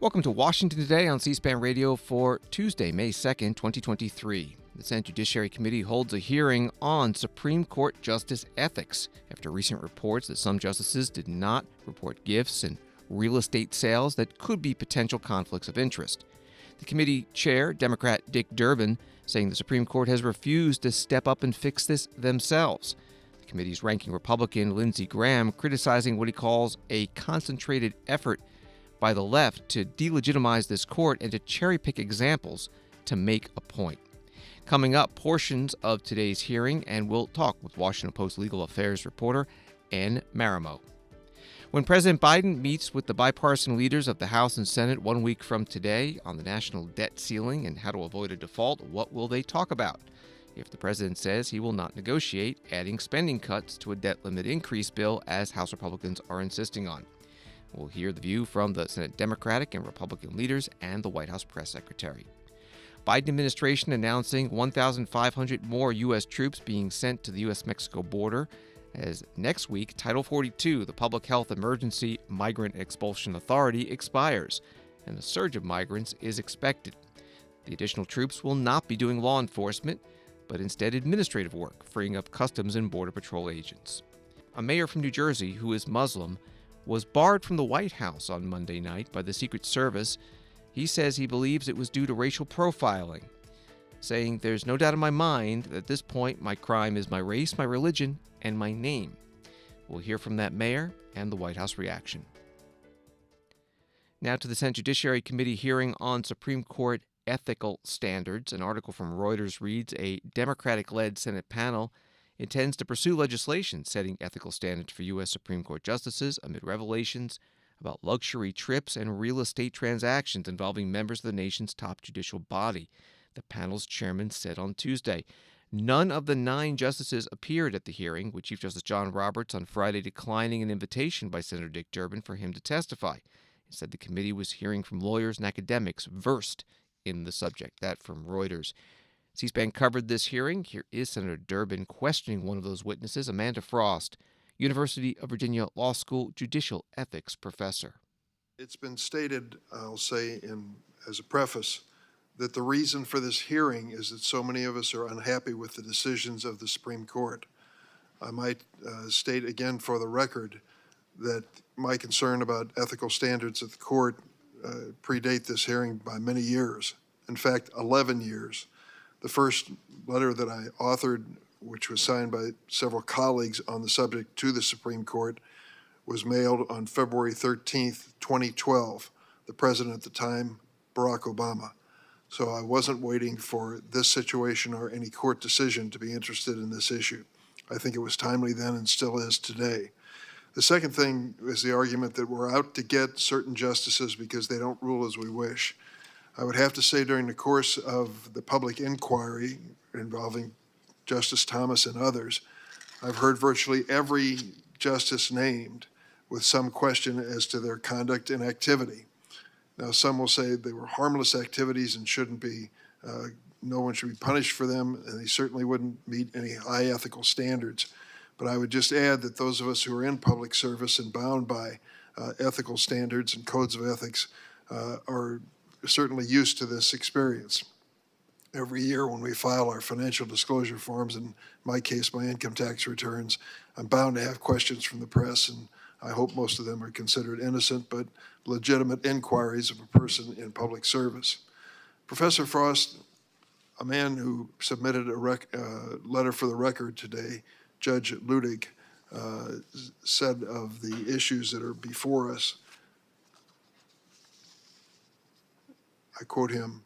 Welcome to Washington Today on C-SPAN Radio for Tuesday, May 2nd, 2023. The Senate Judiciary Committee holds a hearing on Supreme Court justice ethics after recent reports that some justices did not report gifts and real estate sales that could be potential conflicts of interest. The committee chair, Democrat Dick Durbin, saying the Supreme Court has refused to step up and fix this themselves. The committee's ranking Republican, Lindsey Graham, criticizing what he calls a concentrated effort by the left to delegitimize this court and to cherry-pick examples to make a point. Coming up, portions of today's hearing, and we'll talk with Washington Post legal affairs reporter Ann Marimow. When President Biden meets with the bipartisan leaders of the House and Senate 1 week from today on the national debt ceiling and how to avoid a default, what will they talk about? If the president says he will not negotiate adding spending cuts to a debt limit increase bill, as House Republicans are insisting on. We'll hear the view from the Senate Democratic and Republican leaders and the White House press secretary. Biden administration announcing 1,500 more U.S. troops being sent to the U.S. Mexico border, as next week Title 42, the Public Health Emergency Migrant Expulsion Authority, expires, and a surge of migrants is expected. The additional troops will not be doing law enforcement, but instead administrative work, freeing up Customs and Border Patrol agents. A mayor from New Jersey who is Muslim was barred from the White House on Monday night by the Secret Service. He says he believes it was due to racial profiling, saying, "There's no doubt in my mind that at this point my crime is my race, my religion, and my name." We'll hear from that mayor and the White House reaction. Now to the Senate Judiciary Committee hearing on Supreme Court ethical standards. An article from Reuters reads, a Democratic-led Senate panel intends to pursue legislation setting ethical standards for U.S. Supreme Court justices amid revelations about luxury trips and real estate transactions involving members of the nation's top judicial body, the panel's chairman said on Tuesday. None of the 9 justices appeared at the hearing, with Chief Justice John Roberts on Friday declining an invitation by Senator Dick Durbin for him to testify. He said the committee was hearing from lawyers and academics versed in the subject. That from Reuters. C-SPAN covered this hearing. Here is Senator Durbin questioning one of those witnesses, Amanda Frost, University of Virginia Law School judicial ethics professor. It's been stated, I'll say as a preface, that the reason for this hearing is that so many of us are unhappy with the decisions of the Supreme Court. I might state again for the record that my concern about ethical standards at the court predate this hearing by many years. In fact, 11 years. The first letter that I authored, which was signed by several colleagues on the subject to the Supreme Court, was mailed on February 13th, 2012. The president at the time, Barack Obama. So I wasn't waiting for this situation or any court decision to be interested in this issue. I think it was timely then and still is today. The second thing is the argument that we're out to get certain justices because they don't rule as we wish. I would have to say during the course of the public inquiry involving Justice Thomas and others, I've heard virtually every justice named with some question as to their conduct and activity. Now, some will say they were harmless activities and shouldn't be, no one should be punished for them, and they certainly wouldn't meet any high ethical standards. But I would just add that those of us who are in public service and bound by ethical standards and codes of ethics are certainly used to this experience. Every year when we file our financial disclosure forms, in my case, my income tax returns, I'm bound to have questions from the press, and I hope most of them are considered innocent but legitimate inquiries of a person in public service. Professor Frost, a man who submitted a letter for the record today, Judge Ludig, said of the issues that are before us, I quote him,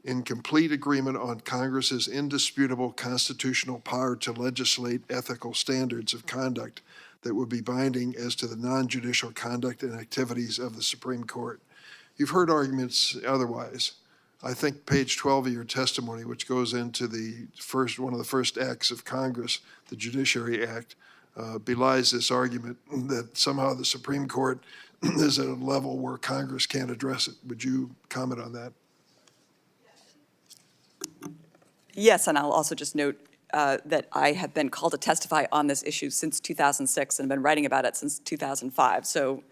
"In complete agreement on Congress's indisputable constitutional power to legislate ethical standards of conduct that would be binding as to the non-judicial conduct and activities of the Supreme Court." You've heard arguments otherwise. I think page 12 of your testimony, which goes into one of the first acts of Congress, the Judiciary Act, belies this argument that somehow the Supreme Court is at a level where Congress can't address it. Would you comment on that? Yes, and I'll also just note that I have been called to testify on this issue since 2006 and been writing about it since 2005. So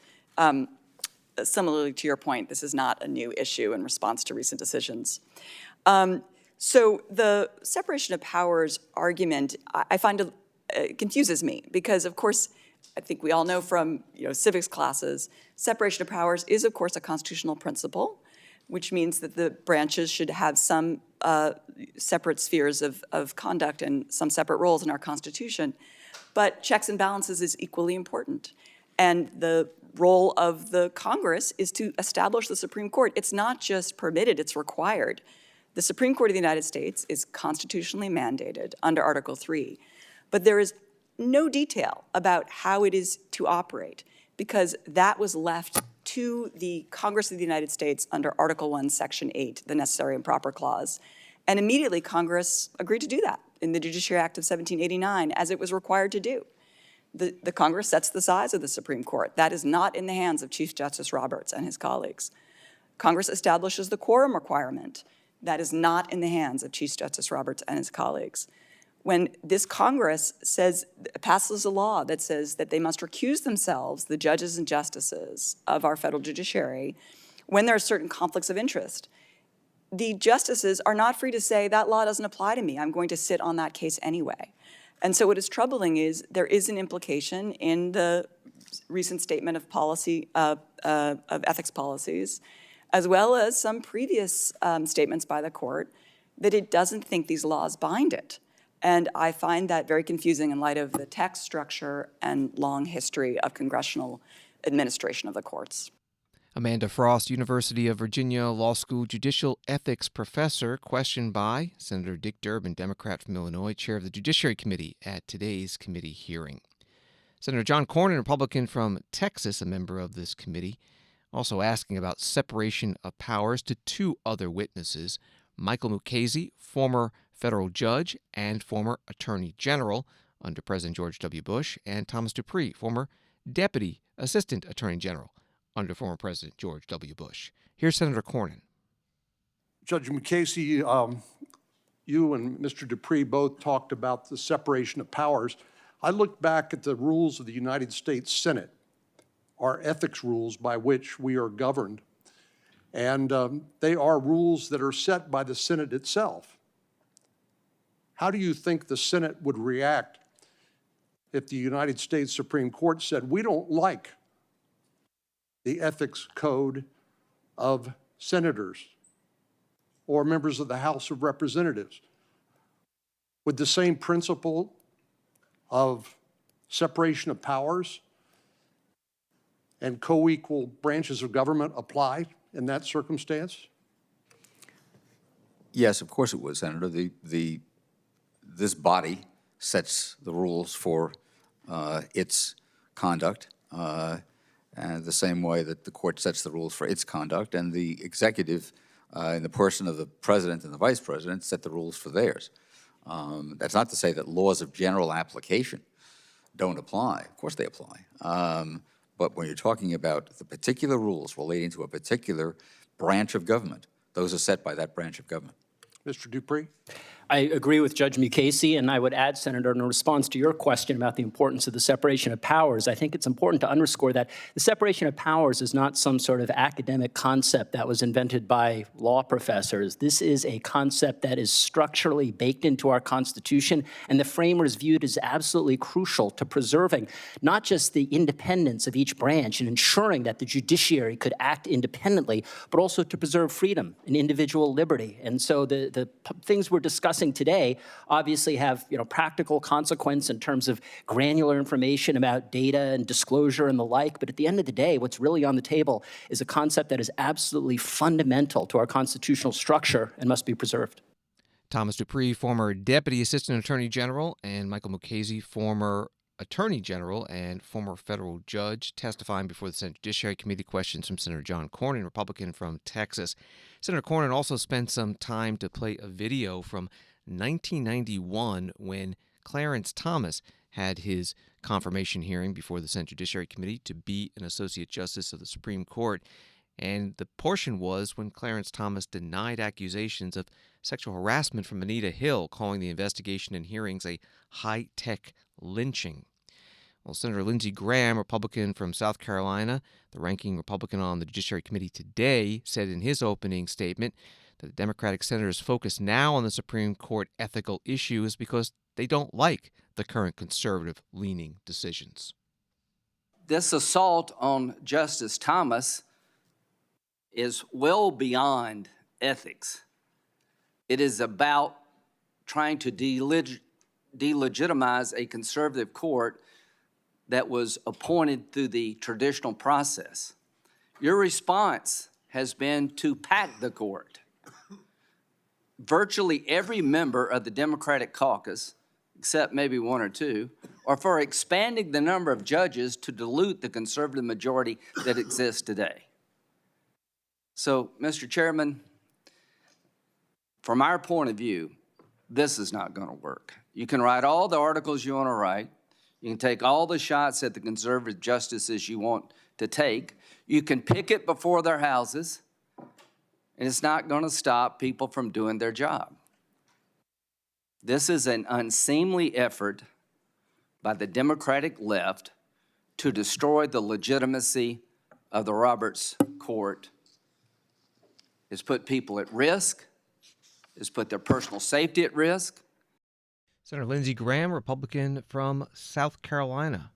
similarly to your point, this is not a new issue in response to recent decisions. So the separation of powers argument, I find confuses me because, of course, I think we all know from civics classes, separation of powers is, of course, a constitutional principle, which means that the branches should have some separate spheres of conduct and some separate roles in our Constitution. But checks and balances is equally important. And the role of the Congress is to establish the Supreme Court. It's not just permitted, it's required. The Supreme Court of the United States is constitutionally mandated under Article 3, but there is no detail about how it is to operate because that was left to the Congress of the United States under Article 1, Section 8, the Necessary and Proper Clause. And immediately Congress agreed to do that in the Judiciary Act of 1789, as it was required to do. The Congress sets the size of the Supreme Court. That is not in the hands of Chief Justice Roberts and his colleagues. Congress establishes the quorum requirement. That is not in the hands of Chief Justice Roberts and his colleagues. When this Congress passes a law that says that they must recuse themselves, the judges and justices of our federal judiciary, when there are certain conflicts of interest, the justices are not free to say that law doesn't apply to me. I'm going to sit on that case anyway. And so what is troubling is there is an implication in the recent statement of policy of ethics policies, as well as some previous statements by the court, that it doesn't think these laws bind it. And I find that very confusing in light of the text structure and long history of congressional administration of the courts. Amanda Frost, University of Virginia Law School judicial ethics professor, questioned by Senator Dick Durbin, Democrat from Illinois, chair of the Judiciary Committee at today's committee hearing. Senator John Cornyn, Republican from Texas, a member of this committee, also asking about separation of powers to two other witnesses, Michael Mukasey, former federal judge and former attorney general under President George W. Bush, and Thomas Dupree, former deputy assistant attorney general under former President George W. Bush. Here's Senator Cornyn. Judge Mukasey, you and Mr. Dupree both talked about the separation of powers. I looked back at the rules of the United States Senate, our ethics rules by which we are governed, and they are rules that are set by the Senate itself. How do you think the Senate would react if the United States Supreme Court said, we don't like the ethics code of senators or members of the House of Representatives? Would the same principle of separation of powers and co-equal branches of government apply in that circumstance? Yes, of course it would, Senator. This body sets the rules for its conduct, and the same way that the court sets the rules for its conduct, and the executive, in the person of the president and the vice president, set the rules for theirs. That's not to say that laws of general application don't apply. Of course they apply. But when you're talking about the particular rules relating to a particular branch of government, those are set by that branch of government. Mr. Dupree? I agree with Judge Mukasey, and I would add, Senator, in response to your question about the importance of the separation of powers, I think it's important to underscore that the separation of powers is not some sort of academic concept that was invented by law professors. This is a concept that is structurally baked into our Constitution, and the framers viewed as absolutely crucial to preserving not just the independence of each branch and ensuring that the judiciary could act independently, but also to preserve freedom and individual liberty. And so the things we're discussing today obviously have practical consequence in terms of granular information about data and disclosure and the like, but at the end of the day, what's really on the table is a concept that is absolutely fundamental to our constitutional structure and must be preserved. Thomas Dupree, former Deputy Assistant Attorney General, and Michael Mukasey, former Attorney General and former federal judge, testifying before the Senate Judiciary Committee. Questions from Senator John Cornyn, Republican from Texas. Senator Cornyn also spent some time to play a video from 1991 when Clarence Thomas had his confirmation hearing before the Senate Judiciary Committee to be an Associate Justice of the Supreme Court. And the portion was when Clarence Thomas denied accusations of sexual harassment from Anita Hill, calling the investigation and hearings a high-tech lynching. Well, Senator Lindsey Graham, Republican from South Carolina, the ranking Republican on the Judiciary Committee today, said in his opening statement that the Democratic senators focus now on the Supreme Court ethical issues because they don't like the current conservative-leaning decisions. This assault on Justice Thomas is well beyond ethics. It is about trying to delegitimize a conservative court that was appointed through the traditional process. Your response has been to pack the court. Virtually every member of the Democratic caucus, except maybe one or two, are for expanding the number of judges to dilute the conservative majority that exists today. So, Mr. Chairman, from our point of view, this is not going to work. You can write all the articles you want to write. You can take all the shots at the conservative justices you want to take. You can picket before their houses, and it's not going to stop people from doing their job. This is an unseemly effort by the Democratic left to destroy the legitimacy of the Roberts Court. It's put people at risk. It's put their personal safety at risk. Senator Lindsey Graham, Republican from South Carolina.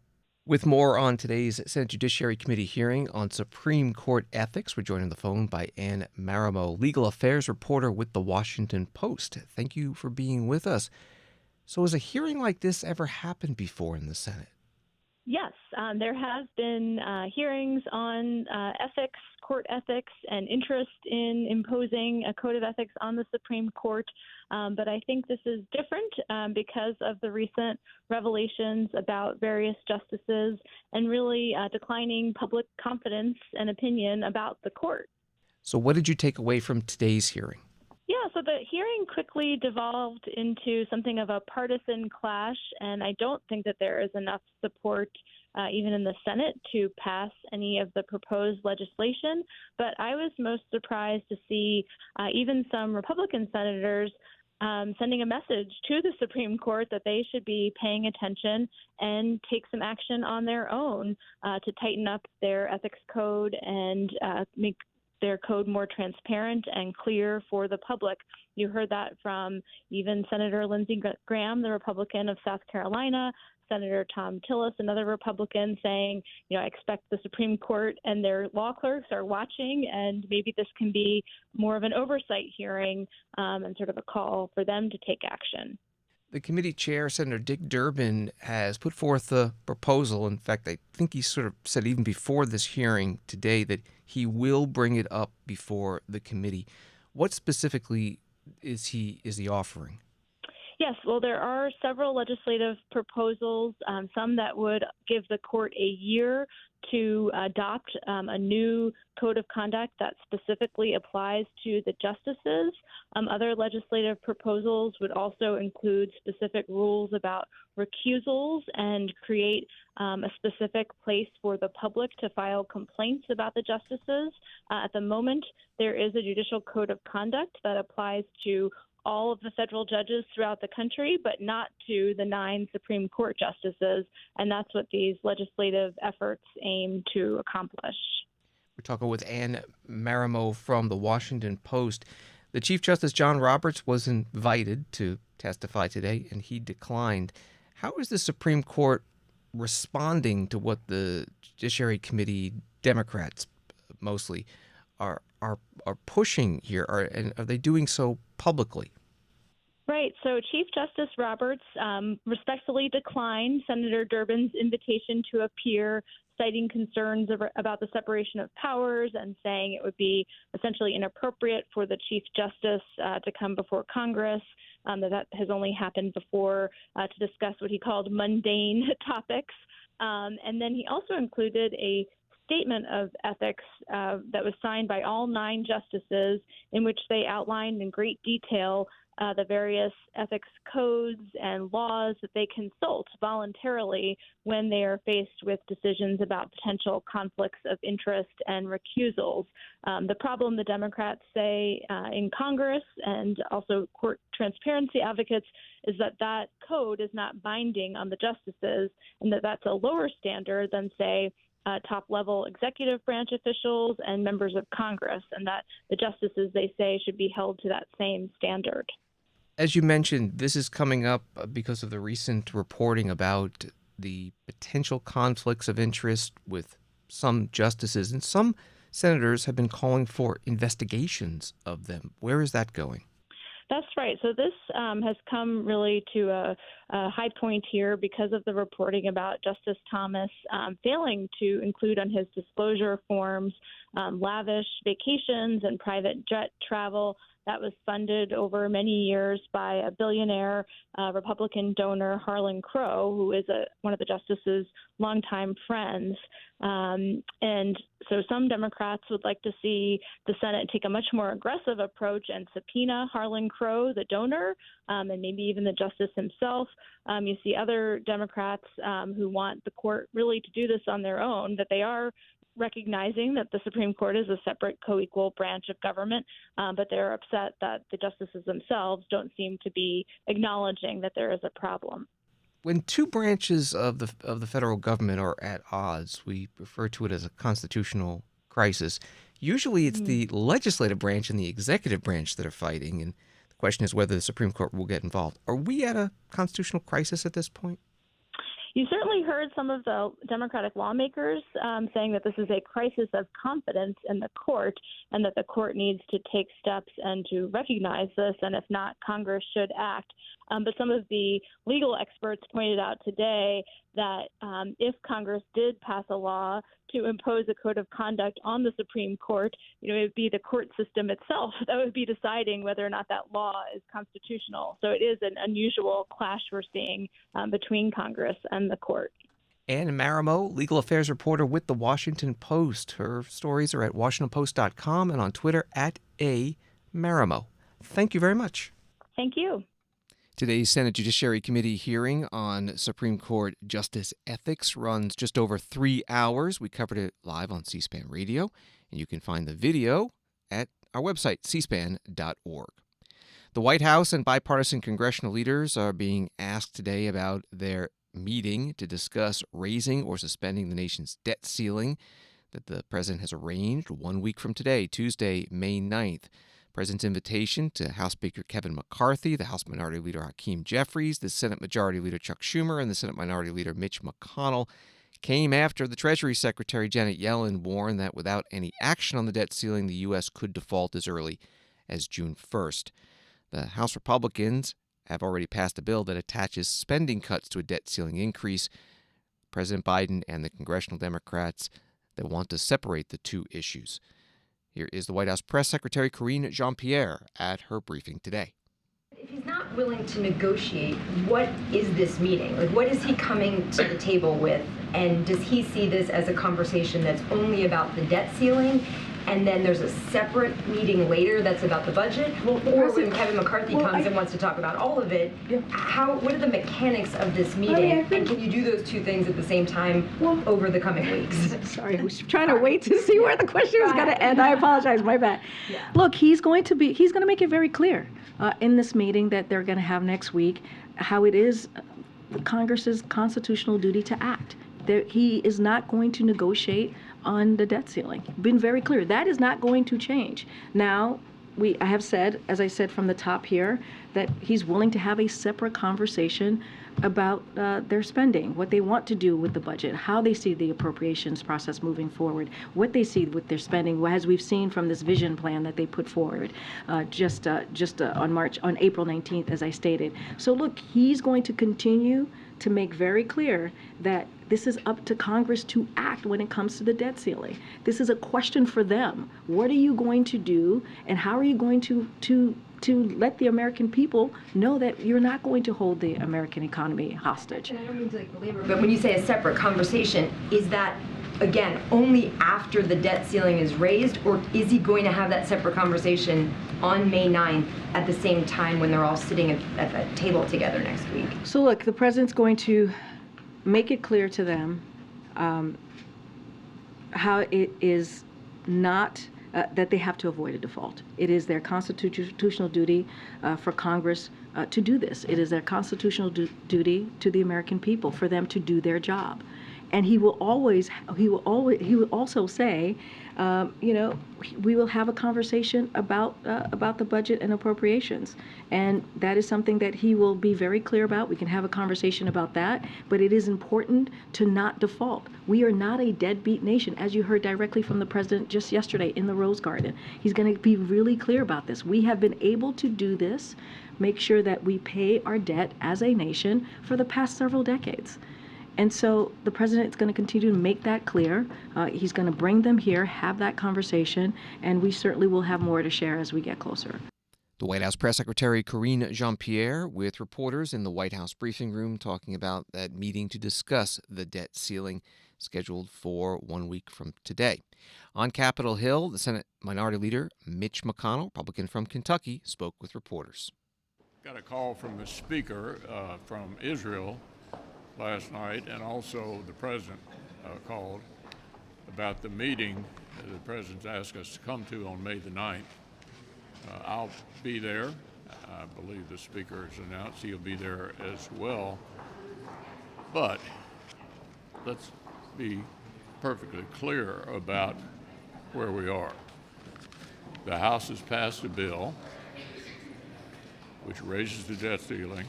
With more on today's Senate Judiciary Committee hearing on Supreme Court ethics, we're joined on the phone by Marimow, legal affairs reporter with The Washington Post. Thank you for being with us. So has a hearing like this ever happened before in the Senate? Yes, there has been hearings on ethics, court ethics, and interest in imposing a code of ethics on the Supreme Court. But I think this is different because of the recent revelations about various justices and really declining public confidence and opinion about the court. So what did you take away from today's hearing? Yeah, so the hearing quickly devolved into something of a partisan clash, and I don't think that there is enough support even in the Senate to pass any of the proposed legislation. But I was most surprised to see even some Republican senators sending a message to the Supreme Court that they should be paying attention and take some action on their own to tighten up their ethics code and make their code more transparent and clear for the public. You heard that from even Senator Lindsey Graham, the Republican of South Carolina, Senator Tom Tillis, another Republican, saying, I expect the Supreme Court and their law clerks are watching, and maybe this can be more of an oversight hearing and sort of a call for them to take action. The committee chair, Senator Dick Durbin, has put forth a proposal. In fact, I think he sort of said even before this hearing today that he will bring it up before the committee. What specifically is he offering? Yes, well, there are several legislative proposals, some that would give the court a year to adopt a new code of conduct that specifically applies to the justices. Other legislative proposals would also include specific rules about recusals and create a specific place for the public to file complaints about the justices. At the moment, there is a judicial code of conduct that applies to all of the federal judges throughout the country, but not to the 9 Supreme Court justices, and that's what these legislative efforts aim to accomplish. We're talking with Marimow from The Washington Post. The Chief Justice John Roberts was invited to testify today, and he declined. How is the Supreme Court responding to what the Judiciary Committee Democrats mostly are pushing here? And are they doing so publicly? Right. So Chief Justice Roberts respectfully declined Senator Durbin's invitation to appear, citing concerns about the separation of powers and saying it would be essentially inappropriate for the Chief Justice to come before Congress, that has only happened before to discuss what he called mundane topics. And then he also included a statement of ethics that was signed by all 9 justices in which they outlined in great detail the various ethics codes and laws that they consult voluntarily when they are faced with decisions about potential conflicts of interest and recusals. The problem, the Democrats say in Congress and also court transparency advocates, is that that code is not binding on the justices, and that that's a lower standard than, say, top-level executive branch officials and members of Congress, and that the justices, they say, should be held to that same standard. As you mentioned, this is coming up because of the recent reporting about the potential conflicts of interest with some justices, and some senators have been calling for investigations of them. Where is that going? That's right. So this has come really to a high point here because of the reporting about Justice Thomas failing to include on his disclosure forms lavish vacations and private jet travel that was funded over many years by a billionaire Republican donor, Harlan Crow, who is one of the justice's longtime friends. And so some Democrats would like to see the Senate take a much more aggressive approach and subpoena Harlan Crow, the donor, and maybe even the justice himself. You see other Democrats who want the court really to do this on their own, that they are recognizing that the Supreme Court is a separate co-equal branch of government, but they're upset that the justices themselves don't seem to be acknowledging that there is a problem. When two branches of the federal government are at odds, we refer to it as a constitutional crisis. Usually it's the legislative branch and the executive branch that are fighting, and the question is whether the Supreme Court will get involved. Are we at a constitutional crisis at this point? You certainly heard some of the Democratic lawmakers saying that this is a crisis of confidence in the court and that the court needs to take steps and to recognize this, and if not, Congress should act. But some of the legal experts pointed out today that if Congress did pass a law to impose a code of conduct on the Supreme Court, it would be the court system itself that would be deciding whether or not that law is constitutional. So it is an unusual clash we're seeing between Congress and the court. Anne Marimow, legal affairs reporter with The Washington Post. Her stories are at WashingtonPost.com and on Twitter at @Marimow. Thank you very much. Thank you. Today's Senate Judiciary Committee hearing on Supreme Court Justice Ethics runs just over 3 hours. We covered it live on C-SPAN Radio, and you can find the video at our website, cspan.org. The White House and bipartisan congressional leaders are being asked today about their meeting to discuss raising or suspending the nation's debt ceiling that the president has arranged 1 week from today, Tuesday, May 9th. President's invitation to House Speaker Kevin McCarthy, the House Minority Leader Hakeem Jeffries, the Senate Majority Leader Chuck Schumer, and the Senate Minority Leader Mitch McConnell came after the Treasury Secretary Janet Yellen warned that without any action on the debt ceiling, the U.S. could default as early as June 1st. The House Republicans have already passed a bill that attaches spending cuts to a debt ceiling increase. President Biden and the congressional Democrats that want to separate the two issues. Here is the White House Press Secretary Karine Jean-Pierre at her briefing today. If he's not willing to negotiate, what is this meeting? Like, what is he coming to the table with? And does he see this as a conversation that's only about the debt ceiling, and then there's a separate meeting later that's about the budget? Or when Kevin McCarthy comes and wants to talk about all of it, what are the mechanics of this meeting? And can you do those two things at the same time over the coming weeks? Sorry, I was trying to wait to see where the question was going to end. I apologize, my bad. Yeah. Look, he's going to make it very clear in this meeting that they're going to have next week how it is Congress's constitutional duty to act. He is not going to negotiate on the debt ceiling. Been very clear. That is not going to change. Now, I have said, as I said from the top here, that he's willing to have a separate conversation about their spending, what they want to do with the budget, how they see the appropriations process moving forward, what they see with their spending, as we've seen from this vision plan that they put forward on April 19th, as I stated. So look, he's going to continue to make very clear that this is up to Congress to act when it comes to the debt ceiling. This is a question for them. What are you going to do, and how are you going to let the American people know that you're not going to hold the American economy hostage? And I don't mean to belabor, but when you say a separate conversation, is that again, only after the debt ceiling is raised, or is he going to have that separate conversation on May 9th at the same time when they're all sitting at the table together next week? So look, the president's going to make it clear to them how it is not that they have to avoid a default. It is their constitutional duty for Congress to do this. It is their constitutional duty to the American people for them to do their job. And he will also say, we will have a conversation about the budget and appropriations. And that is something that he will be very clear about. We can have a conversation about that, but it is important to not default. We are not a deadbeat nation, as you heard directly from the president just yesterday in the Rose Garden. He's going to be really clear about this. We have been able to do this, make sure that we pay our debt as a nation for the past several decades. And so the president is going to continue to make that clear. He's going to bring them here, have that conversation, and we certainly will have more to share as we get closer. The White House Press Secretary Karine Jean-Pierre with reporters in the White House briefing room talking about that meeting to discuss the debt ceiling scheduled for 1 week from today. On Capitol Hill, the Senate Minority Leader Mitch McConnell, Republican from Kentucky, spoke with reporters. Got a call from the speaker from Israel last night, and also the president called about the meeting the president's asked us to come to on May the 9th. I'll be there. I believe the speaker has announced he'll be there as well. But let's be perfectly clear about where we are. The House has passed a bill which raises the debt ceiling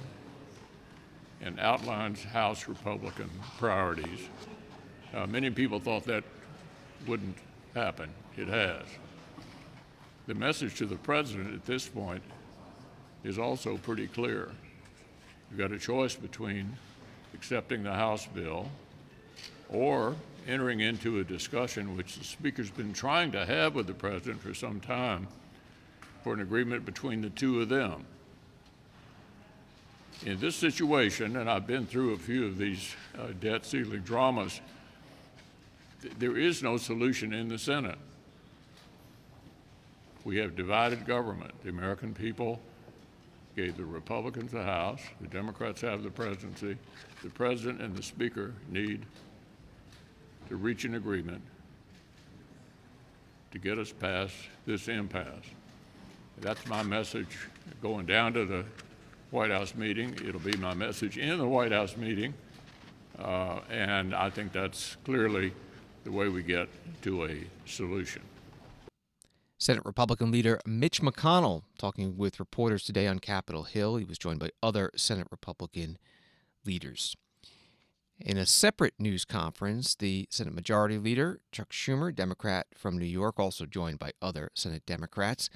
and outlines House Republican priorities. Many people thought that wouldn't happen. It has. The message to the president at this point is also pretty clear. You've got a choice between accepting the House bill or entering into a discussion which the speaker's been trying to have with the president for some time for an agreement between the two of them. In this situation, and I've been through a few of these debt ceiling dramas, there is no solution in the Senate. We have divided government. The American people gave the Republicans the House, the Democrats have the presidency. The president and the speaker need to reach an agreement to get us past this impasse. That's my message going down to the White House meeting. It'll be my message in the White House meeting, and I think that's clearly the way we get to a solution. Senate Republican leader Mitch McConnell talking with reporters today on Capitol Hill. He was joined by other Senate Republican leaders. In a separate news conference, the Senate Majority Leader, Chuck Schumer, Democrat from New York, also joined by other Senate Democrats,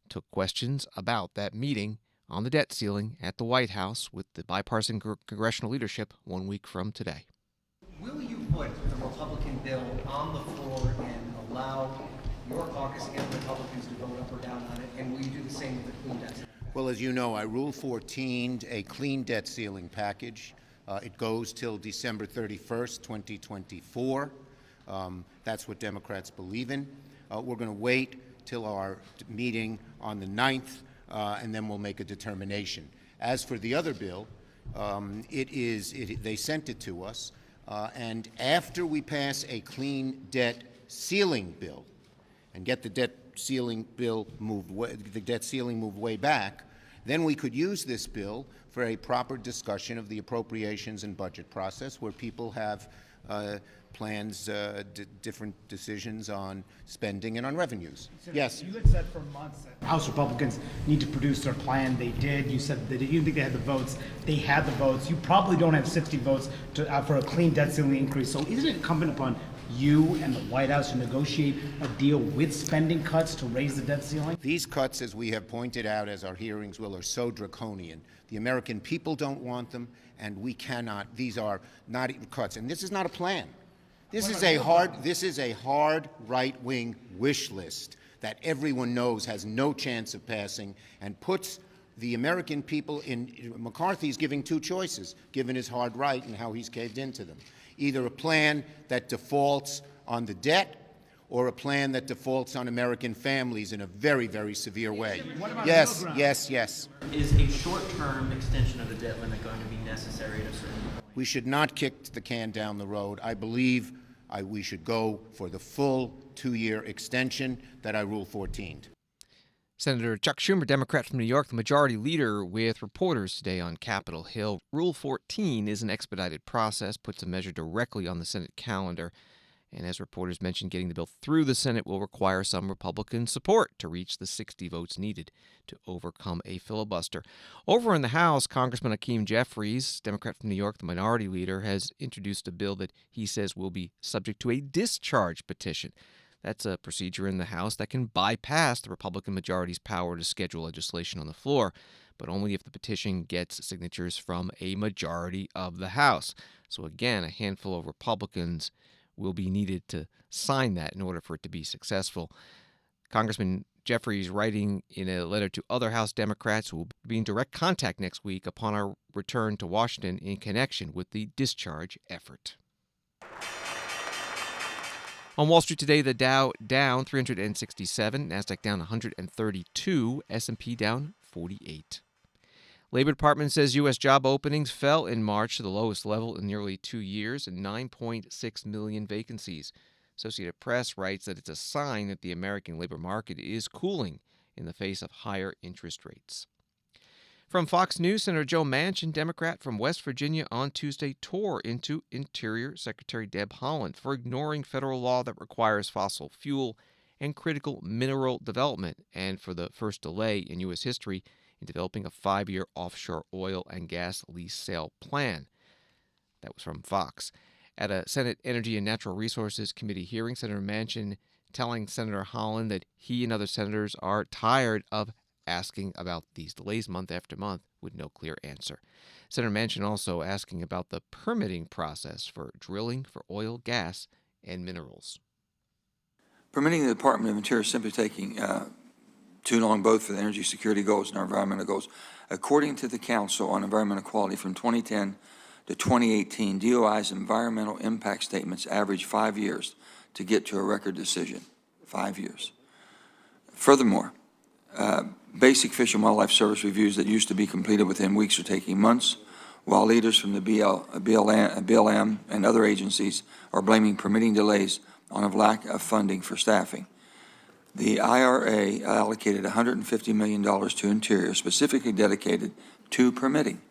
took questions about that meeting on the debt ceiling at the White House with the bipartisan congressional leadership 1 week from today. Will you put the Republican bill on the floor and allow your caucus and Republicans to vote up or down on it, and will you do the same with the clean debt ceiling? Well, as you know, I Rule 14'd a clean debt ceiling package. It goes till December 31st, 2024. That's what Democrats believe in. We're going to wait till our meeting on the 9th, and then we'll make a determination. As for the other bill, they sent it to us, and after we pass a clean debt ceiling bill and get the debt ceiling bill moved way back, then we could use this bill for a proper discussion of the appropriations and budget process, where people have plans, different decisions on spending and on revenues. Yes. You had said for months that House Republicans need to produce their plan. They did. You said that you didn't think they had the votes. They had the votes. You probably don't have 60 votes for a clean debt ceiling increase. So isn't it incumbent upon you and the White House to negotiate a deal with spending cuts to raise the debt ceiling? These cuts, as we have pointed out, as our hearings will, are so draconian. The American people don't want them, and we cannot. These are not even cuts, and this is not a plan. This is a hard right-wing wish list that everyone knows has no chance of passing, and puts the American people in. McCarthy's giving two choices, given his hard right and how he's caved into them. Either a plan that defaults on the debt or a plan that defaults on American families in a very, very severe way. Yes, yes, yes. Is a short-term extension of the debt limit going to be necessary at a certain point? We should not kick the can down the road. I believe we should go for the full 2-year extension that I Rule 14'd. Senator Chuck Schumer, Democrat from New York, the majority leader, with reporters today on Capitol Hill. Rule 14 is an expedited process, puts a measure directly on the Senate calendar. And as reporters mentioned, getting the bill through the Senate will require some Republican support to reach the 60 votes needed to overcome a filibuster. Over in the House, Congressman Hakeem Jeffries, Democrat from New York, the minority leader, has introduced a bill that he says will be subject to a discharge petition. That's a procedure in the House that can bypass the Republican majority's power to schedule legislation on the floor, but only if the petition gets signatures from a majority of the House. So again, a handful of Republicans will be needed to sign that in order for it to be successful. Congressman Jeffries writing in a letter to other House Democrats who will be in direct contact next week upon our return to Washington in connection with the discharge effort. On Wall Street today, the Dow down 367, NASDAQ down 132, S&P down 48. Labor Department says U.S. job openings fell in March to the lowest level in nearly 2 years and 9.6 million vacancies. Associated Press writes that it's a sign that the American labor market is cooling in the face of higher interest rates. From Fox News, Senator Joe Manchin, Democrat from West Virginia, on Tuesday tore into Interior Secretary Deb Haaland for ignoring federal law that requires fossil fuel and critical mineral development, and for the first delay in U.S. history in developing a 5-year offshore oil and gas lease sale plan. That was from Fox. At a Senate Energy and Natural Resources Committee hearing, Senator Manchin telling Senator Haaland that he and other senators are tired of asking about these delays month after month with no clear answer. Senator Manchin also asking about the permitting process for drilling for oil, gas, and minerals. Permitting the Department of Interior is simply taking too long, both for the energy security goals and our environmental goals. According to the Council on Environmental Quality, from 2010 to 2018, DOI's environmental impact statements averaged 5 years to get to a record decision. 5 years. Furthermore, basic Fish and Wildlife Service reviews that used to be completed within weeks are taking months, while leaders from the BLM and other agencies are blaming permitting delays on a lack of funding for staffing. The IRA allocated $150 million to Interior, specifically dedicated to permitting,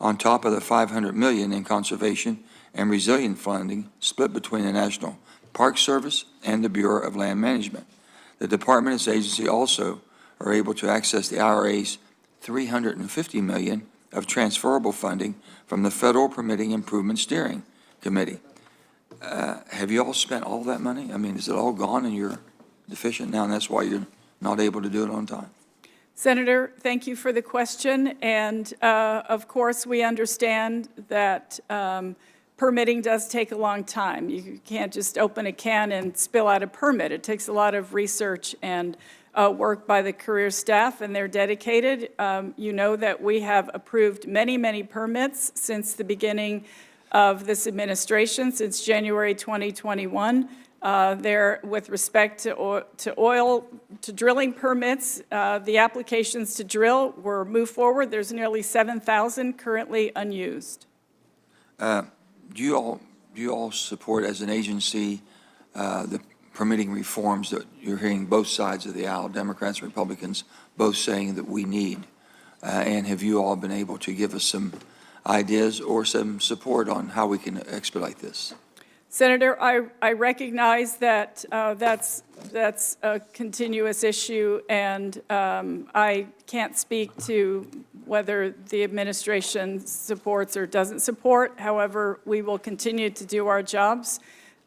on top of the $500 million in conservation and resilient funding split between the National Park Service and the Bureau of Land Management. The department and its agency also are able to access the IRA's $350 million of transferable funding from the Federal Permitting Improvement Steering Committee. Have you all spent all that money? I mean, is it all gone and you're deficient now, and that's why you're not able to do it on time? Senator, thank you for the question. And of course, we understand that permitting does take a long time. You can't just open a can and spill out a permit. It takes a lot of research and work by the career staff, and they're dedicated. You know that we have approved many, many permits since the beginning of this administration, since January 2021. There, with respect to drilling permits, the applications to drill were moved forward. There's nearly 7,000 currently unused. Do you all support, as an agency, the permitting reforms that you're hearing both sides of the aisle, Democrats and Republicans, both saying that we need? And have you all been able to give us some ideas or some support on how we can expedite this? Senator, I recognize that that's a continuous issue, and I can't speak to whether the administration supports or doesn't support. However, we will continue to do our jobs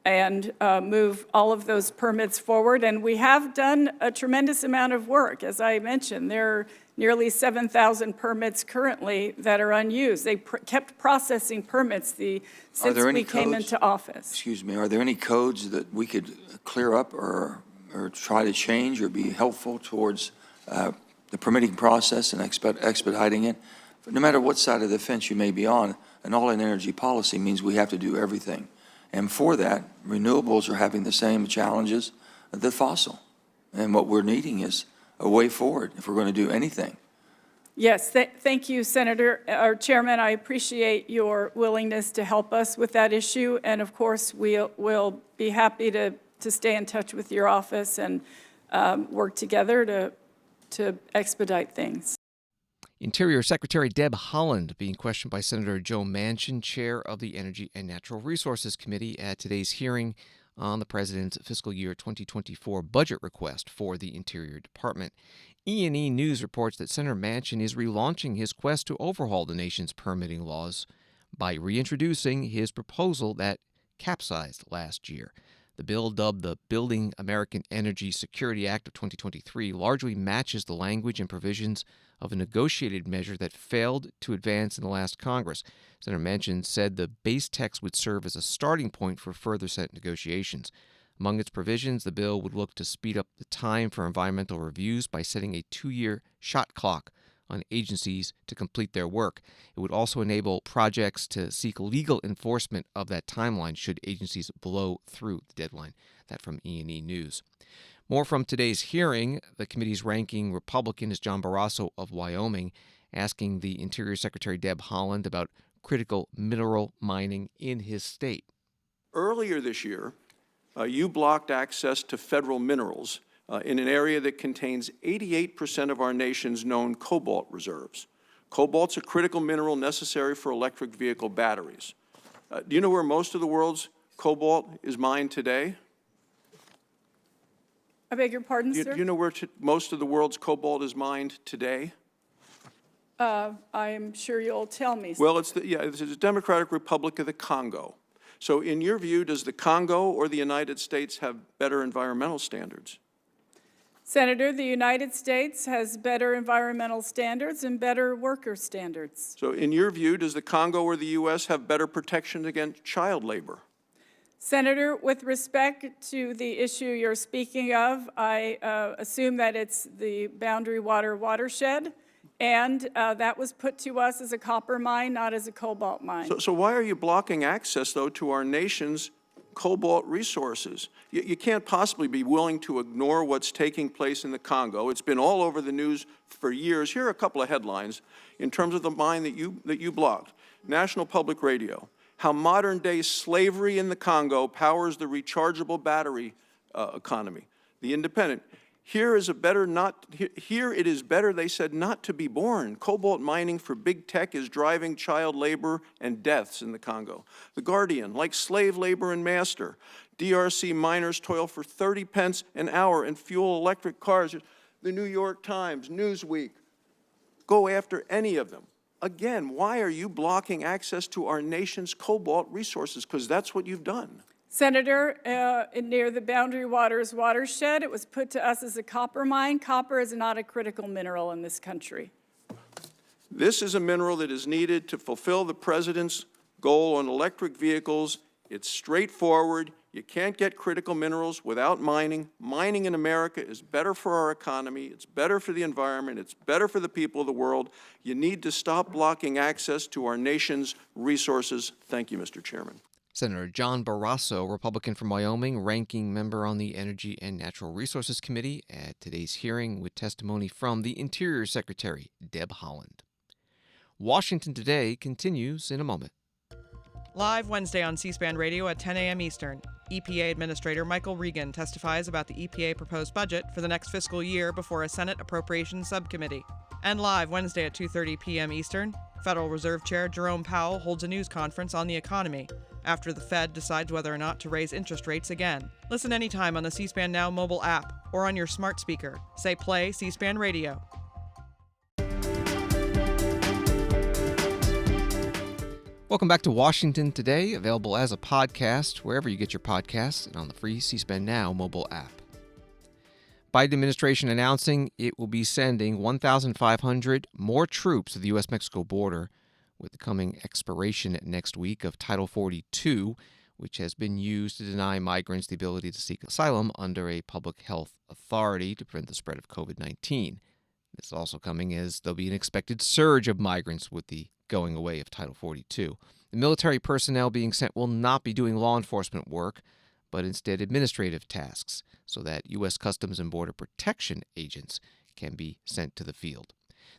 and move all of those permits forward. And we have done a tremendous amount of work. As I mentioned, there are nearly 7,000 permits currently that are unused. They kept processing permits since we came into office. Excuse me, are there any codes that we could clear up or try to change or be helpful towards the permitting process and expediting it? No matter what side of the fence you may be on, an all-in energy policy means we have to do everything. And for that, renewables are having the same challenges that fossil. And what we're needing is a way forward if we're going to do anything. Yes, thank you, Senator, or Chairman. I appreciate your willingness to help us with that issue. And of course, we'll be happy to stay in touch with your office and work together to expedite things. Interior Secretary Deb Haaland being questioned by Senator Joe Manchin, chair of the Energy and Natural Resources Committee, at today's hearing on the President's fiscal year 2024 budget request for the Interior Department. E&E News reports that Senator Manchin is relaunching his quest to overhaul the nation's permitting laws by reintroducing his proposal that capsized last year. The bill, dubbed the Building American Energy Security Act of 2023, largely matches the language and provisions of a negotiated measure that failed to advance in the last Congress. Senator Manchin said the base text would serve as a starting point for further Senate negotiations. Among its provisions, the bill would look to speed up the time for environmental reviews by setting a 2-year shot clock on agencies to complete their work. It would also enable projects to seek legal enforcement of that timeline should agencies blow through the deadline. That from E&E News. More from today's hearing. The committee's ranking Republican is John Barrasso of Wyoming, asking the Interior Secretary Deb Haaland about critical mineral mining in his state. Earlier this year, you blocked access to federal minerals in an area that contains 88% of our nation's known cobalt reserves. Cobalt's a critical mineral necessary for electric vehicle batteries. Do you know where most of the world's cobalt is mined today? I beg your pardon, sir? Do you know where most of the world's cobalt is mined today? I'm sure you'll tell me. Well, it's the Democratic Republic of the Congo. So in your view, does the Congo or the United States have better environmental standards? Senator, the United States has better environmental standards and better worker standards. So in your view, does the Congo or the U.S. have better protection against child labor? Senator, with respect to the issue you're speaking of, I assume that it's the Boundary Water watershed, and that was put to us as a copper mine, not as a cobalt mine. So why are you blocking access, though, to our nation's cobalt resources? You can't possibly be willing to ignore what's taking place in the Congo. It's been all over the news for years. Here are a couple of headlines in terms of the mine that you blocked. National Public Radio: how modern-day slavery in the Congo powers the rechargeable battery economy. The Independent: here it is better, they said, not to be born. Cobalt mining for big tech is driving child labor and deaths in the Congo. The Guardian: like slave labor and master, DRC miners toil for 30 pence an hour and fuel electric cars. The New York Times, Newsweek: go after any of them. Again, why are you blocking access to our nation's cobalt resources? Because that's what you've done. Senator, near the Boundary Waters watershed, it was put to us as a copper mine. Copper is not a critical mineral in this country. This is a mineral that is needed to fulfill the president's goal on electric vehicles. It's straightforward. You can't get critical minerals without mining. Mining in America is better for our economy. It's better for the environment. It's better for the people of the world. You need to stop blocking access to our nation's resources. Thank you, Mr. Chairman. Senator John Barrasso, Republican from Wyoming, ranking member on the Energy and Natural Resources Committee, at today's hearing with testimony from the Interior Secretary Deb Haaland. Washington Today continues in a moment. Live Wednesday on C-SPAN Radio at 10 a.m. Eastern, EPA Administrator Michael Regan testifies about the EPA proposed budget for the next fiscal year before a Senate Appropriations Subcommittee. And live Wednesday at 2:30 p.m. Eastern, Federal Reserve Chair Jerome Powell holds a news conference on the economy after the Fed decides whether or not to raise interest rates again. Listen anytime on the C-SPAN Now mobile app or on your smart speaker. Say play C-SPAN Radio. Welcome back to Washington Today, available as a podcast wherever you get your podcasts and on the free C-SPAN Now mobile app. Biden administration announcing it will be sending 1,500 more troops to the U.S. Mexico border with the coming expiration next week of Title 42, which has been used to deny migrants the ability to seek asylum under a public health authority to prevent the spread of COVID-19. This is also coming as there'll be an expected surge of migrants with the going away of Title 42. The military personnel being sent will not be doing law enforcement work, but instead administrative tasks, so that U.S. Customs and Border Protection agents can be sent to the field.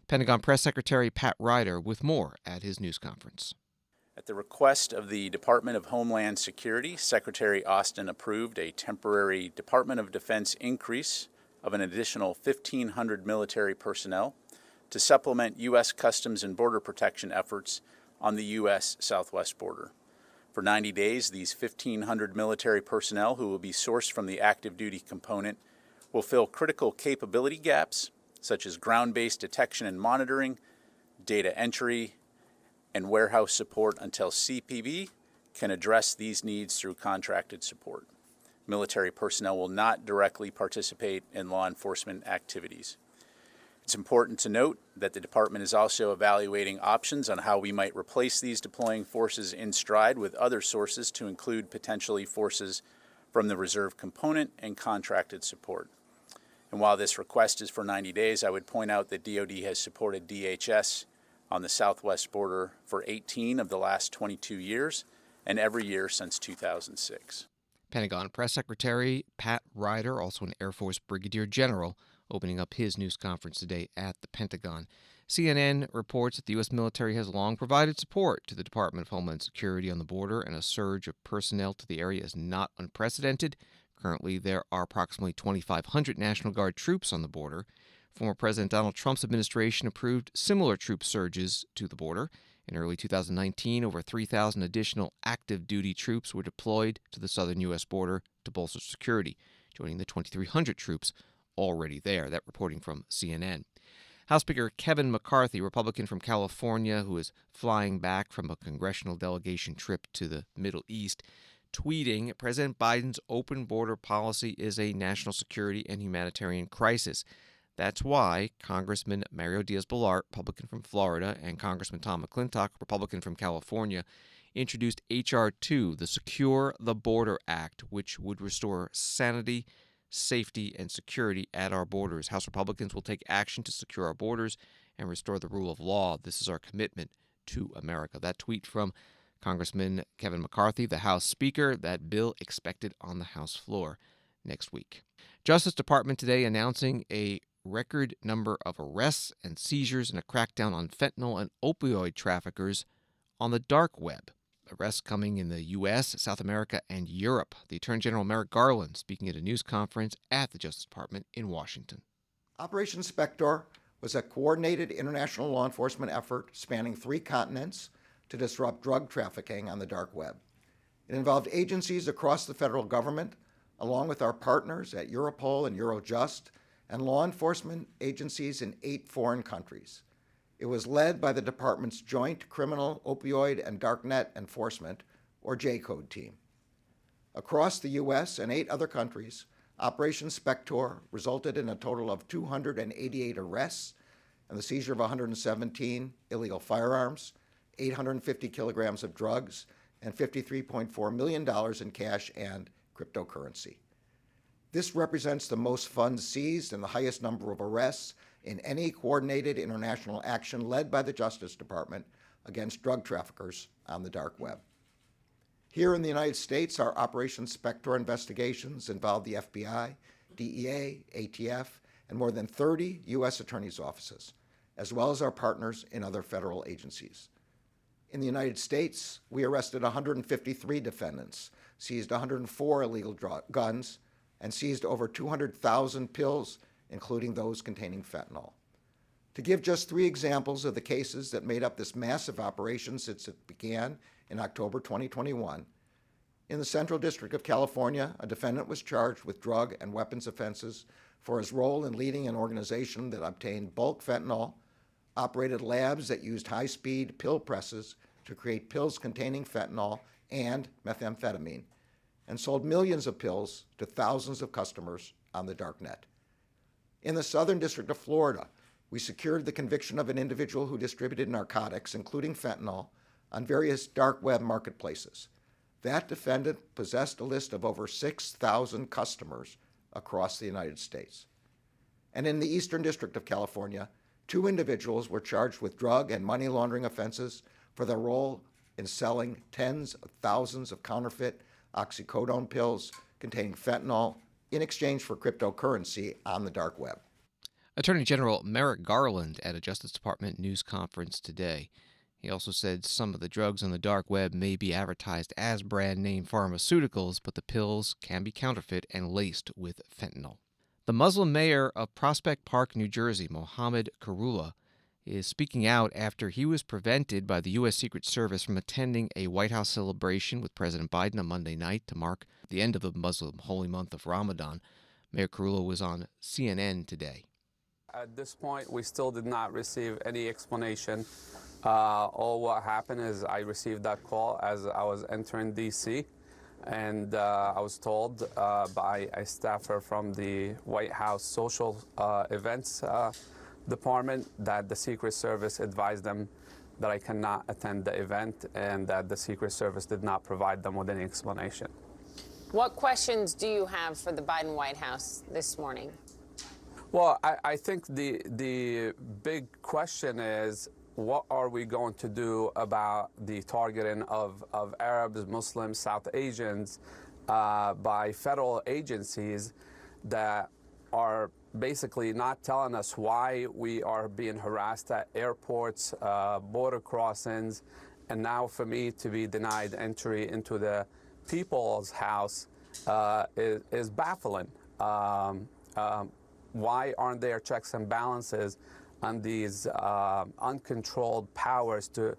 Pentagon Press Secretary Pat Ryder with more at his news conference. At the request of the Department of Homeland Security, Secretary Austin approved a temporary Department of Defense increase of an additional 1,500 military personnel to supplement U.S. Customs and Border Protection efforts on the U.S. southwest border. For 90 days, these 1,500 military personnel who will be sourced from the active duty component will fill critical capability gaps such as ground-based detection and monitoring, data entry, and warehouse support until CPB can address these needs through contracted support. Military personnel will not directly participate in law enforcement activities. It's important to note that the department is also evaluating options on how we might replace these deploying forces in stride with other sources to include potentially forces from the reserve component and contracted support. And while this request is for 90 days, I would point out that DoD has supported DHS on the southwest border for 18 of the last 22 years and every year since 2006. Pentagon Press Secretary Pat Ryder, also an Air Force Brigadier General, opening up his news conference today at the Pentagon. CNN reports that the U.S. military has long provided support to the Department of Homeland Security on the border, and a surge of personnel to the area is not unprecedented. Currently, there are approximately 2,500 National Guard troops on the border. Former President Donald Trump's administration approved similar troop surges to the border. In early 2019, over 3,000 additional active duty troops were deployed to the southern U.S. border to bolster security, joining the 2,300 troops already there. That reporting from CNN. House Speaker Kevin McCarthy, Republican from California, who is flying back from a congressional delegation trip to the Middle East, tweeting, President Biden's open border policy is a national security and humanitarian crisis. That's why Congressman Mario Diaz-Balart, Republican from Florida, and Congressman Tom McClintock, Republican from California, introduced H.R. 2, the Secure the Border Act, which would restore sanity, safety, and security at our borders. House Republicans will take action to secure our borders and restore the rule of law. This is our commitment to America. That tweet from Congressman Kevin McCarthy, the House Speaker. That bill expected on the House floor next week. Justice Department today announcing a record number of arrests and seizures and a crackdown on fentanyl and opioid traffickers on the dark web. Arrests coming in the U.S., South America, and Europe. The Attorney General Merrick Garland speaking at a news conference at the Justice Department in Washington. Operation Spectre was a coordinated international law enforcement effort spanning 3 continents to disrupt drug trafficking on the dark web. It involved agencies across the federal government, along with our partners at Europol and Eurojust, and law enforcement agencies in 8 foreign countries. It was led by the department's Joint Criminal Opioid and Darknet Enforcement, or J-Code team. Across the U.S. and 8 other countries, Operation Spectre resulted in a total of 288 arrests and the seizure of 117 illegal firearms, 850 kilograms of drugs, and $53.4 million in cash and cryptocurrency. This represents the most funds seized and the highest number of arrests in any coordinated international action led by the Justice Department against drug traffickers on the dark web. Here in the United States, our Operation Spectre investigations involve the FBI, DEA, ATF, and more than 30 U.S. attorneys' offices, as well as our partners in other federal agencies. In the United States, we arrested 153 defendants, seized 104 illegal guns, and seized over 200,000 pills, including those containing fentanyl. To give just 3 examples of the cases that made up this massive operation since it began in October 2021, in the Central District of California, a defendant was charged with drug and weapons offenses for his role in leading an organization that obtained bulk fentanyl, operated labs that used high-speed pill presses to create pills containing fentanyl and methamphetamine, and sold millions of pills to thousands of customers on the darknet. In the Southern District of Florida, we secured the conviction of an individual who distributed narcotics, including fentanyl, on various dark web marketplaces. That defendant possessed a list of over 6,000 customers across the United States. And in the Eastern District of California, 2 individuals were charged with drug and money laundering offenses for their role in selling tens of thousands of counterfeit oxycodone pills containing fentanyl in exchange for cryptocurrency on the dark web. Attorney General Merrick Garland at a Justice Department news conference today. He also said some of the drugs on the dark web may be advertised as brand name pharmaceuticals, but the pills can be counterfeit and laced with fentanyl. The Muslim mayor of Prospect Park, New Jersey, Mohammed Karula, is speaking out after he was prevented by the U.S. Secret Service from attending a White House celebration with President Biden on Monday night to mark the end of the Muslim holy month of Ramadan. Mayor Karula was on CNN today. At this point, we still did not receive any explanation. All what happened is I received that call as I was entering D.C., and I was told by a staffer from the White House Social Events Department that the Secret Service advised them that I cannot attend the event and that the Secret Service did not provide them with any explanation. What questions do you have for the Biden White House this morning? Well, I think the big question is, what are we going to do about the targeting of Arabs, Muslims, South Asians by federal agencies that are basically not telling us why we are being harassed at airports, border crossings, and now for me to be denied entry into the people's house is baffling. Why aren't there checks and balances on these uncontrolled powers to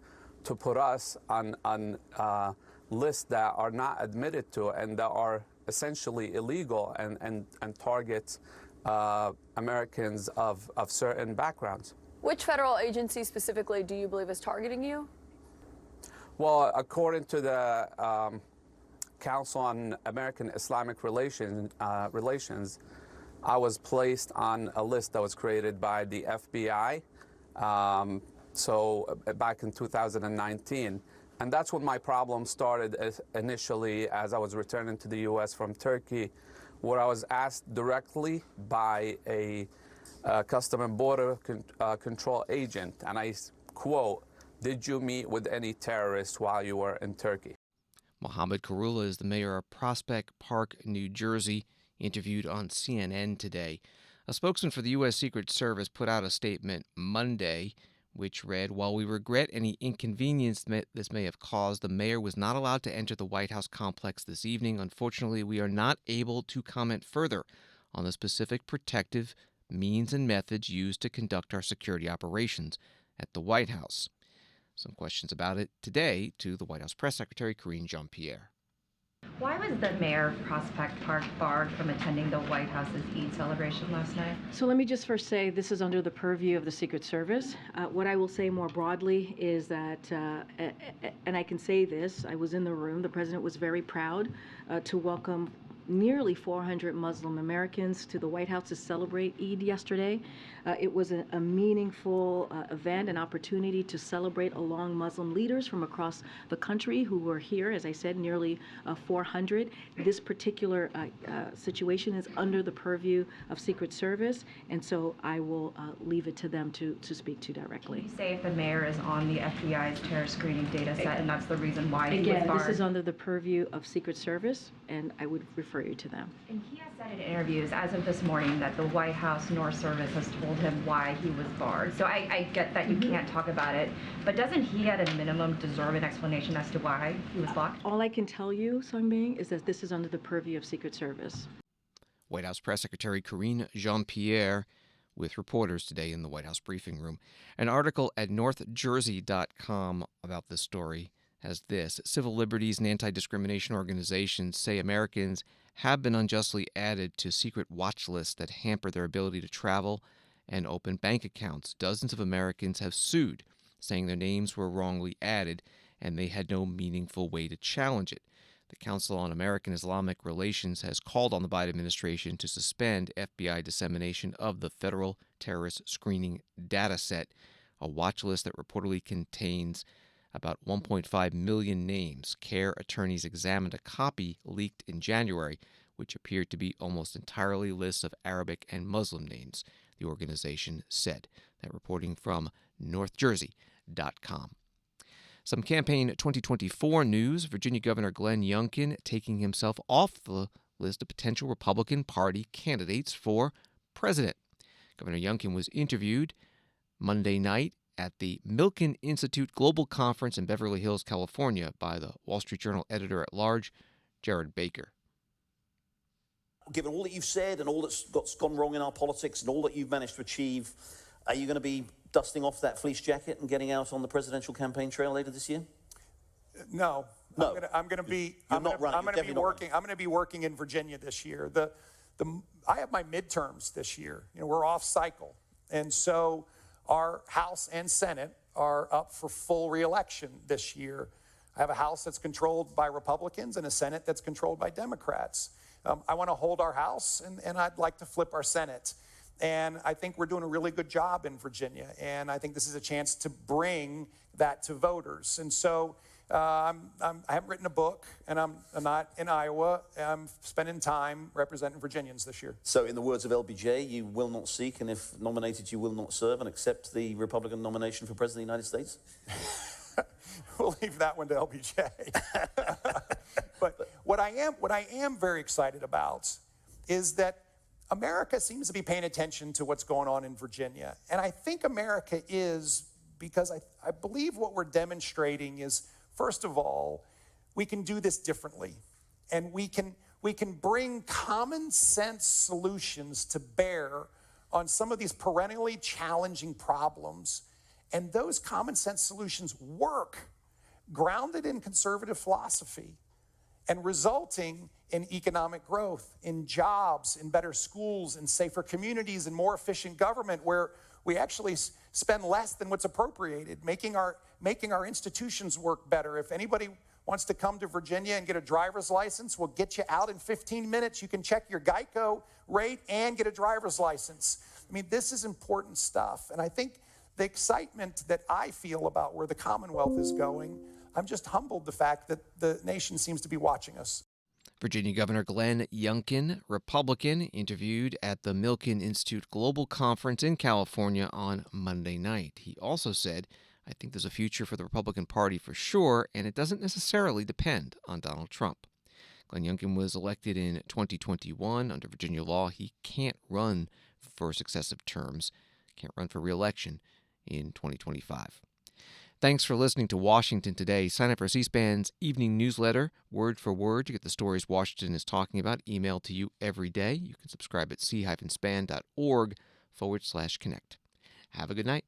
put us on lists that are not admitted to and that are essentially illegal and target Americans of certain backgrounds? Which federal agency specifically do you believe is targeting you? Well, according to the Council on American Islamic Relations, I was placed on a list that was created by the FBI, back in 2019. And that's when my problem started initially as I was returning to the U.S. from Turkey, where I was asked directly by a Custom and Border Control agent, and I quote, "Did you meet with any terrorists while you were in Turkey?" Mohammed Karula is the mayor of Prospect Park, New Jersey, interviewed on CNN today. A spokesman for the U.S. Secret Service put out a statement Monday, which read, "While we regret any inconvenience this may have caused, the mayor was not allowed to enter the White House complex this evening. Unfortunately, we are not able to comment further on the specific protective means and methods used to conduct our security operations at the White House." Some questions about it today to the White House Press Secretary Karine Jean-Pierre. Why was the mayor of Prospect Park barred from attending the White House's Eid celebration last night? So let me just first say this is under the purview of the Secret Service. What I will say more broadly is that, and I can say this, I was in the room, the president was very proud to welcome nearly 400 Muslim Americans to the White House to celebrate Eid yesterday. It was a meaningful event, an opportunity to celebrate along Muslim leaders from across the country who were here, as I said, nearly 400. This particular situation is under the purview of Secret Service, and so I will leave it to them to speak to directly. Can you say if the mayor is on the FBI's terror screening data set and that's the reason why he was barred? Again, this is under the purview of Secret Service, and I would refer you to them. And he has said in interviews, as of this morning, that the White House nor service has told him why he was barred. So I get that you can't talk about it, but doesn't he at a minimum deserve an explanation as to why he was blocked? All I can tell you, Sungbing, is that this is under the purview of Secret Service. White House Press Secretary Karine Jean-Pierre with reporters today in the White House briefing room. An article at northjersey.com about this story has this: civil liberties and anti-discrimination organizations say Americans have been unjustly added to secret watch lists that hamper their ability to travel and open bank accounts. Dozens of Americans have sued, saying their names were wrongly added and they had no meaningful way to challenge it. The Council on American Islamic Relations has called on the Biden administration to suspend FBI dissemination of the Federal Terrorist Screening Data Set, a watch list that reportedly contains about 1.5 million names. CARE attorneys examined a copy leaked in January, which appeared to be almost entirely lists of Arabic and Muslim names, the organization said. That reporting from northjersey.com. Some campaign 2024 news. Virginia Governor Glenn Youngkin taking himself off the list of potential Republican Party candidates for president. Governor Youngkin was interviewed Monday night at the Milken Institute Global Conference in Beverly Hills, California, by the Wall Street Journal editor-at-large, Jared Baker. Given all that you've said and all that's gone wrong in our politics and all that you've managed to achieve, are you going to be dusting off that fleece jacket and getting out on the presidential campaign trail later this year? No. No. I'm going to be. You're not running. I'm going to be working. I'm going to be working in Virginia this year. I have my midterms this year. We're off cycle, and so our House and Senate are up for full re-election this year. I have a House that's controlled by Republicans and a Senate that's controlled by Democrats. I want to hold our House, and I'd like to flip our Senate. And I think we're doing a really good job in Virginia, and I think this is a chance to bring that to voters. And so I haven't written a book, and I'm not in Iowa. I'm spending time representing Virginians this year. So in the words of LBJ, you will not seek, and if nominated, you will not serve and accept the Republican nomination for President of the United States? We'll leave that one to LBJ. But what I am very excited about is that America seems to be paying attention to what's going on in Virginia. And I think America is, because I believe what we're demonstrating is, first of all, we can do this differently. And we can bring common sense solutions to bear on some of these perennially challenging problems. And those common sense solutions work, grounded in conservative philosophy and resulting in economic growth, in jobs, in better schools, in safer communities, and more efficient government where we actually spend less than what's appropriated, making our institutions work better. If anybody wants to come to Virginia and get a driver's license, we'll get you out in 15 minutes. You can check your Geico rate and get a driver's license. I mean, this is important stuff. And I think the excitement that I feel about where the Commonwealth is going, I'm just humbled the fact that the nation seems to be watching us. Virginia Governor Glenn Youngkin, Republican, interviewed at the Milken Institute Global Conference in California on Monday night. He also said, "I think there's a future for the Republican Party for sure, and it doesn't necessarily depend on Donald Trump." Glenn Youngkin was elected in 2021. Under Virginia law, he can't run for successive terms, can't run for re-election in 2025. Thanks for listening to Washington Today. Sign up for C-SPAN's evening newsletter, word for word. You get the stories Washington is talking about emailed to you every day. You can subscribe at c-span.org/connect. Have a good night.